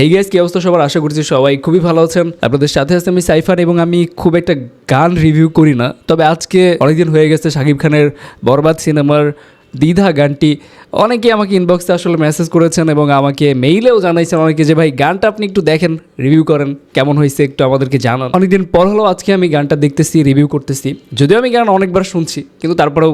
এই গাইস, কি অবস্থা সবার? আশা করছি সবাই খুবই ভালো আছেন। আপনাদের সাথে আছে আমি সাইফার, এবং আমি খুব একটা গান রিভিউ করি না, তবে আজকে অনেকদিন হয়ে গেছে শাকিব খানের বরবাদ সিনেমার দ্বিধা গানটি অনেকে আমাকে ইনবক্সে আসলে মেসেজ করেছেন এবং আমাকে মেইলেও জানাইছেন অনেকে যে ভাই গানটা আপনি একটু দেখেন, রিভিউ করেন, কেমন হয়েছে একটু আমাদেরকে জানান। অনেকদিন পর হলো আজকে আমি গানটা দেখতেছি, রিভিউ করতেছি। যদিও আমি গান অনেকবার শুনছি, কিন্তু তারপরেও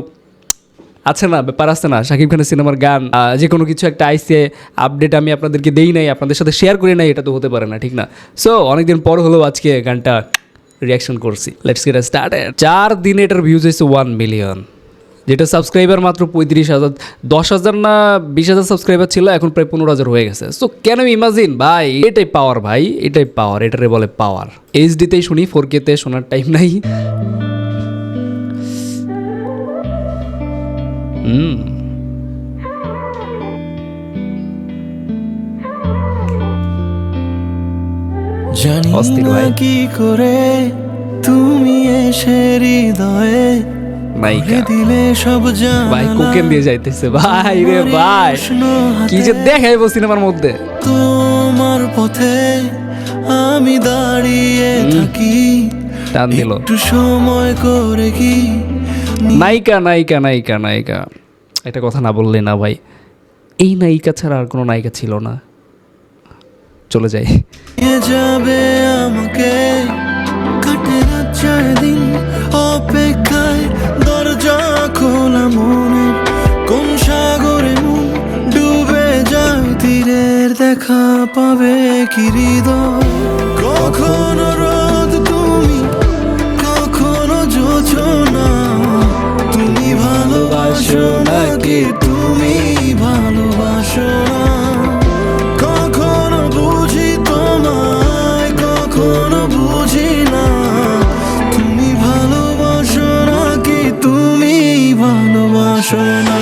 আছে না, ব্যাপার আছে না, শাকিব খানের সিনেমার গান যে কোনো কিছু একটা আইসে আপডেট আমি আপনাদেরকে দেই নাই, আপনাদের সাথে শেয়ার করি নাই, এটা তো হতে পারে না, ঠিক না? সো অনেকদিন পর হলেও আজকে গানটা রিয়াকশন করছি। Let's get started. 4 দিনে এটার ভিউজ হয়েছে 1 মিলিয়ন, যেটা সাবস্ক্রাইবার মাত্র 35,000, 10,000 না 20,000 সাবস্ক্রাইবার ছিল, এখন প্রায় 15,000 হয়ে গেছে। সো ক্যান ইউ ইমাজিন ভাই, এটাই পাওয়ার ভাই, এটাই পাওয়ার, এটারে বলে পাওয়ার। এইচডিতেই শুনি, 4K-তে শোনার টাইম নাই। জানি অস্থির ভাই। না কি করে তুমি এসে হৃদয়ে নায়িকা দিলে সব ভাই জানা কোকেন দিয়ে যাইতেছে ভাই রে ভাই, কি যে দেখাইবো সিনেমার মধ্যে। তোমার পথে আমি দাঁড়িয়ে থাকি, টান দিল। একটু সময় করে কি নায়িকা নায়িকা নায়িকা নায়িকা, এটা কথা না বললে না ভাই, এই নায়িকা ছাড়া আর কোনো নায়িকা ছিল না। চলে যাই। নিয়ে যাবে আমাকে, কাটে না 4 দিন অপেক্ষায়, দরজা খোলা মনে, কোন সাগরে মন ডুবে যায়, তীরের দেখা পাবে কি হৃদয়। কখনো রোদ তুমি, কখনো জোছনা, তুমি ভালোবাসো নাকি তুমি ভালোবাসো না। কখনো বুঝি তোমায়, কখনো বুঝি না, তুমি ভালোবাসো নাকি তুমি ভালোবাসো না।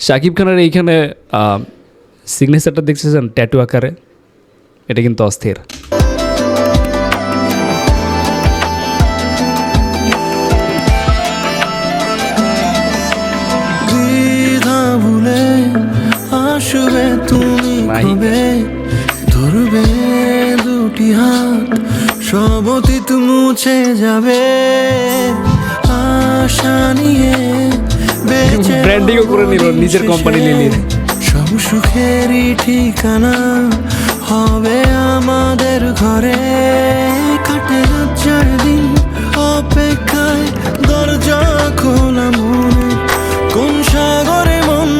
শাকিব খানের এইখানে সিগনেচারটা দেখছেন ট্যাটু আকারে, এটা কিন্তু অস্থির। দ্বিধা ভুলে আসবে তুমি, কবে ধরবে দুটি হাত, সব অতীত মুছে যাবে, আশা নিয়ে বেঁচে ব্র্যান্ডিংও করে নিল, নিজের কোম্পানি নিয়ে। সব সুখেরই ঠিকানা হবে আমাদের ঘরে, কাটে না 4 দিন অপেক্ষায়, দরজা খোলা মনে, কোন সাগরে মন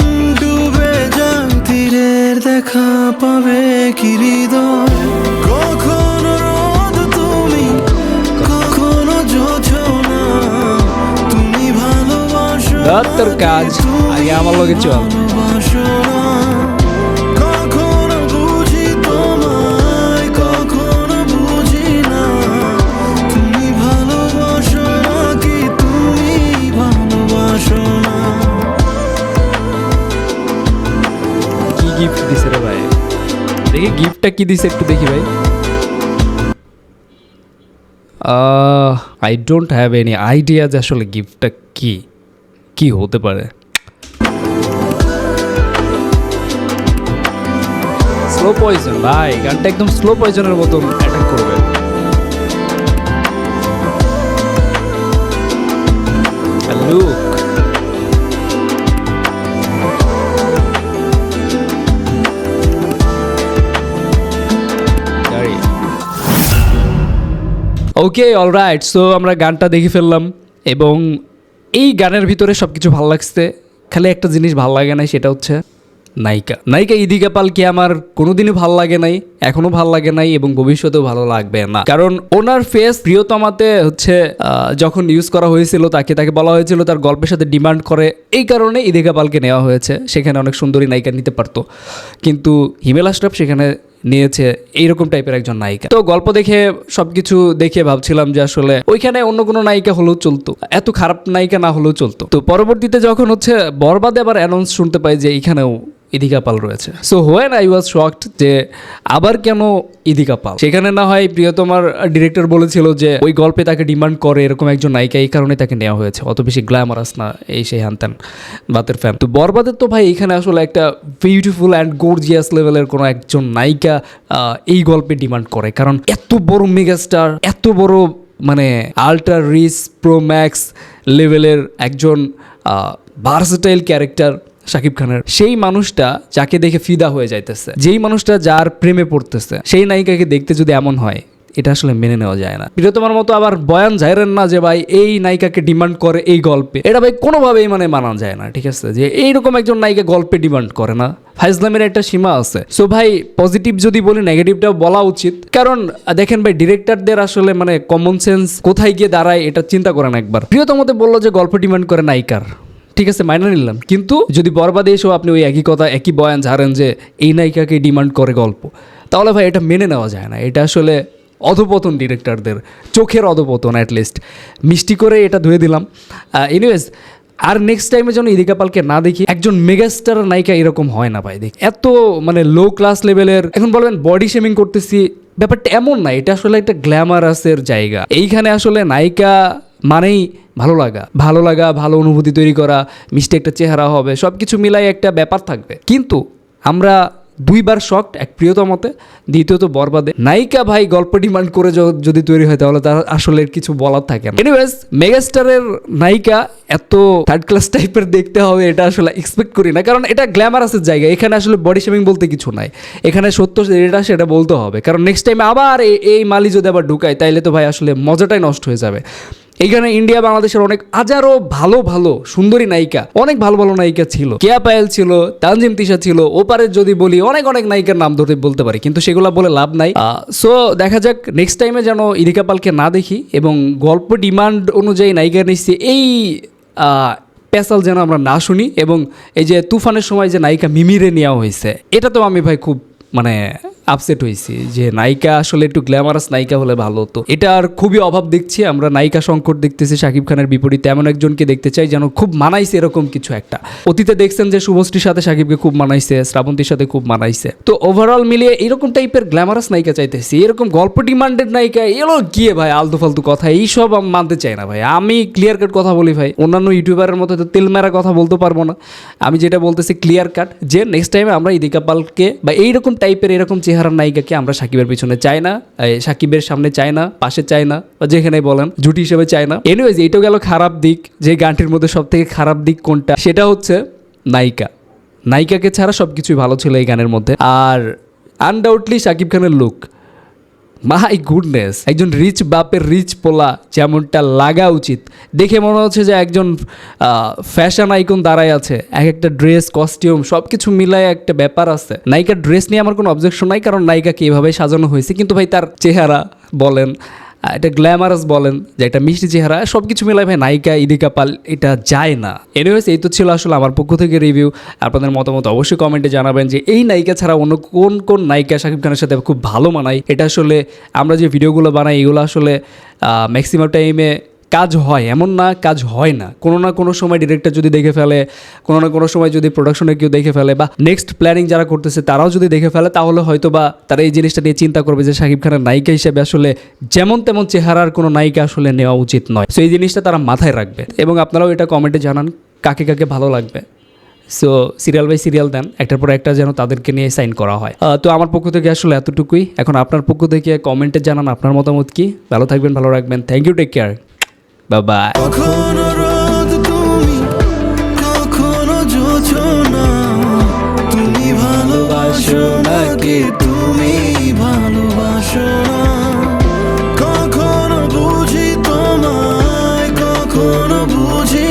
ডুবে যায়, তীরের দেখা পাবে কি হৃদয়। কখনো রোদ তুমি, কখনো জোছনা, তুমি ভালোবাসো তোর কাজ আগে আমার লগে চল। ভালোবাসো না। কখনো বুঝি তোমায়, কখনো বুঝি না, তুমি ভালোবাসো নাকি তুমি ভালোবাসো না। কি গিফট দিছে রে ভাই, দেখি গিফটটা কি দিছে একটু দেখি ভাই। I don't have any idea যে আসলে গিফটটা কি কি হতে পারে। স্লো পয়জন ভাই, গানটা একদম স্লো পয়জনের মতন অ্যাটাক করবে। লুক ওকে, অলরাইট। সো আমরা গানটা দেখে ফেললাম, এবং এই গানের ভিতরে সব কিছু ভালো লাগছে, খালি একটা জিনিস ভালো লাগে নাই, সেটা হচ্ছে নায়িকা। নায়িকা ইদিকা পালকে আমার কোনোদিনই ভালো লাগে নাই, এখনো ভালো লাগে নাই, এবং ভবিষ্যতেও ভালো লাগবে না। কারণ ওনার ফেস প্রিয়তমাতে হচ্ছে যখন ইউজ করা হয়েছিল, তাকে বলা হয়েছিল তার গল্পের সাথে ডিমান্ড করে, এই কারণে ইদিকা পালকে নেওয়া হয়েছে। সেখানে অনেক সুন্দরী নায়িকা নিতে পারতো, কিন্তু হিমেল আশরাফ সেখানে নিয়েছে এইরকম টাইপের একজন নায়িকা। তো গল্প দেখে সবকিছু দেখে ভাবছিলাম যে আসলে ওইখানে অন্য কোনো নায়িকা হলেও চলতো, এত খারাপ নায়িকা না হলেও চলতো। তো পরবর্তীতে যখন হচ্ছে বরবাদে আবার অ্যানাউন্স শুনতে পাই যে এইখানেও ইদিকা পাল রয়েছে, so when I was shocked যে আবার কেন ইদিকা পাল। সেখানে না হয় প্রিয়তমার ডিরেক্টর বলেছিল যে ওই গল্পে তাকে ডিমান্ড করে এরকম একজন নায়িকা, এই কারণে তাকে নেওয়া হয়েছে, অত বেশি গ্ল্যামারাস না এই সেই হ্যানত্যান বাতের ফ্যান। তো বরবাদের তো ভাই এখানে আসলে একটা বিউটিফুল অ্যান্ড গর্জিয়াস লেভেলের কোনো একজন নায়িকা এই গল্পে ডিমান্ড করে, কারণ এত বড় মেগাস্টার, এত বড় মানে আল্ট্রা রিচ প্রো ম্যাক্স লেভেলের একজন ভার্সেটাইল ক্যারেক্টার শাকিব খানের, সেই মানুষটা যাকে দেখে ফিদা হয়ে যাইতেছে, যেই মানুষটা যার প্রেমে পড়তেছে, সেই নায়িকাকে দেখতে যদি এমন হয়, এটা আসলে মেনে নেওয়া যায় না। প্রিয়তমার মতো আবার বয়ান জাহিরেন না যে ভাই এই নায়িকাকে ডিমান্ড করে এই গল্পে, এটা ভাই কোনোভাবেই মানে মানা যায় না, ঠিক আছে, যে এইরকম একজন নায়িকা গল্পে ডিমান্ড করে না, ফাইজলামের একটা সীমা আছে। সো ভাই পজিটিভ যদি বলি, নেগেটিভটাও বলা উচিত, কারণ দেখেন ভাই ডিরেক্টরদের আসলে মানে কমন সেন্স কোথায় গিয়ে দাঁড়ায় এটা চিন্তা করেন একবার। প্রিয়তমতে বললো যে গল্প ডিমান্ড করে নায়িকার, ঠিক আছে মাইনে নিলাম, কিন্তু যদি বরবাদে এসেও আপনি ওই একই কথা একই বয়ান ঝাড়েন যে এই নায়িকাকে ডিমান্ড করে গল্প, তাহলে ভাই এটা মেনে নেওয়া যায় না। এটা আসলে অধপতন, ডিরেক্টরদের চোখের অধপতন। অ্যাটলিস্ট মিষ্টি করে এটা ধুয়ে দিলাম। এনিওয়েজ, আর নেক্সট টাইমে যেন ইদিকা পালকে না দেখি। একজন মেগাস্টার নায়িকা এরকম হয় না ভাই, দেখি এত মানে লো ক্লাস লেভেলের। এখন বলবেন বডি শেমিং করতেছি, ব্যাপারটা এমন না, এটা আসলে একটা গ্ল্যামারাসের জায়গা। এইখানে আসলে নায়িকা মানেই ভালো লাগা, ভালো অনুভূতি তৈরি করা, মিষ্টি একটা চেহারা হবে, সব কিছু মিলাই একটা ব্যাপার থাকবে। কিন্তু আমরা দুইবার শকড, এক প্রিয়তমতে, দ্বিতীয়ত বরবাদে নায়িকা ভাই গল্প ডিমান্ড করে যদি তৈরি হয় তাহলে তার আসলে কিছু বলার থাকে না। এনিওয়েজ, মেগাস্টারের নায়িকা এত থার্ড ক্লাস টাইপের দেখতে হবে এটা আসলে এক্সপেক্ট করি না, কারণ এটা গ্ল্যামারাসের জায়গা। এখানে আসলে বডি শেমিং বলতে কিছু নাই, এখানে সত্য যেটা সেটা বলতে হবে, কারণ নেক্সট টাইমে আবার এই মালি যদি আবার ঢুকায় তাইলে তো ভাই আসলে মজাটাই নষ্ট হয়ে যাবে। এইখানে ইন্ডিয়া বাংলাদেশের অনেক হাজারো ভালো সুন্দরী নায়িকা, অনেক ভালো নায়িকা ছিল, কেয়া পায়েল ছিল, তানজিম তিশা ছিল, ওপারের যদি বলি অনেক নায়িকার নাম ধরে বলতে পারি, কিন্তু সেগুলো বলে লাভ নাই। সো দেখা যাক নেক্সট টাইমে যেন ইদিকা পালকে না দেখি, এবং গল্প ডিমান্ড অনুযায়ী নায়িকা নিচ্ছে এই পেশাল যেন আমরা না শুনি। এবং এই যে তুফানের সময় যে নায়িকা মিমিরে নেওয়া হয়েছে, এটা তো আমি ভাই খুব মানে আপসেট হয়েছি, যে নায়িকা আসলে একটু গ্ল্যামারাস নায়িকা হলে ভালো হতো। এটার খুবই অভাব দেখছি আমরা, নায়িকা সংকট দেখতেছি। শাকিব খানের বিপরীতে এমন একজনকে দেখতে চাই যেন খুব মানাইছে এরকম কিছু একটা। অতীতে দেখছেন যে শুভশ্রীর সাথে শাকিবকে খুব মানাইছে, শ্রাবন্তীর সাথে খুব মানাইছে। তো ওভারঅল মিলিয়ে এরকম টাইপের গ্ল্যামারাস নায়িকা চাইতেছি, এরকম গল্প ডিমান্ডেড নায়িকা এলো গিয়ে ভাই আলতু ফালতু কথা এইসব আমি মানতে চাই না ভাই। আমি ক্লিয়ার কাট কথা বলি ভাই, অন্যান্য ইউটিউবারের মতো তেল মেরা কথা বলতে পারবো না। আমি যেটা বলতেছি ক্লিয়ার কাট, যে নেক্সট টাইমে আমরা ইদিকা পালকে বা এইরকম টাইপের এরকম চেহারার নায়িকাকে আমরা সাকিবের পিছনে চাই না, সাকিবের সামনে চাই না, পাশে চাই না, বা যেখানে বলেন জুটি হিসেবে চাই না। এনিওয়েজ, এইটাও গেল খারাপ দিক। যে গানটির মধ্যে সব থেকে খারাপ দিক কোনটা, সেটা হচ্ছে নায়িকাকে ছাড়া সব কিছুই ভালো ছিল এই গানের মধ্যে। আর আনডাউটলি সাকিব খানের লুক, মাই গুডনেস, একজন রিচ বাপের রিচ পোলা যেমনটা লাগা উচিত, দেখে মনে হচ্ছে যে একজন ফ্যাশন আইকন দাঁড়ায় আছে। এক একটা ড্রেস, কস্টিউম সব কিছু মিলায় একটা ব্যাপার আছে। নায়িকার ড্রেস নিয়ে আমার কোনো অবজেকশন নাই, কারণ নায়িকাকে এইভাবে সাজানো হয়েছে, কিন্তু ভাই তার চেহারা বলেন, এটা গ্ল্যামারাস বলেন, যে একটা মিষ্টি চেহারা, সব কিছু মিলায় ভাই নায়িকা ইদিকা পাল এটা যায় না। এনিওয়েজ, এই তো ছিল আসলে আমার পক্ষ থেকে রিভিউ। আপনাদের মতামত অবশ্যই কমেন্টে জানাবেন যে এই নায়িকা ছাড়া অন্য কোন নায়িকা শাকিব খানের সাথে খুব ভালো মানায়। এটা আসলে আমরা যে ভিডিওগুলো বানাই এগুলো আসলে ম্যাক্সিমাম টাইমে কাজ হয়, এমন না কাজ হয় না। কোনো না কোনো সময় ডিরেক্টর যদি দেখে ফেলে, কোনো না কোনো সময় যদি প্রোডাকশনে কেউ দেখে ফেলে, বা নেক্সট প্ল্যানিং যারা করতেছে তারাও যদি দেখে ফেলে, তাহলে হয়তো বা তারা এই জিনিসটা নিয়ে চিন্তা করবে যে শাকিব খানের নায়িকা হিসেবে আসলে যেমন তেমন চেহারার কোনো নায়িকা আসলে নেওয়া উচিত নয়। সো এই জিনিসটা তারা মাথায় রাখবে, এবং আপনারাও এটা কমেন্টে জানান কাকে কাকে ভালো লাগবে। সো সিরিয়াল বাই সিরিয়াল দেন, একটার পর একটা যেন তাদেরকে নিয়ে সাইন করা হয়। তো আমার পক্ষ থেকে আসলে এতটুকুই। এখন আপনার পক্ষ থেকে কমেন্টে জানান আপনার মতামত কি। ভালো থাকবেন, ভালো রাখবেন। Thank you, take care, bye bye. কখনো রোদ তুমি, কখনো জোছনা, তুমি ভালোবাসো নাকি তুমি ভালোবাসো না? কখনো বুঝি তোমায়, কখনো বুঝি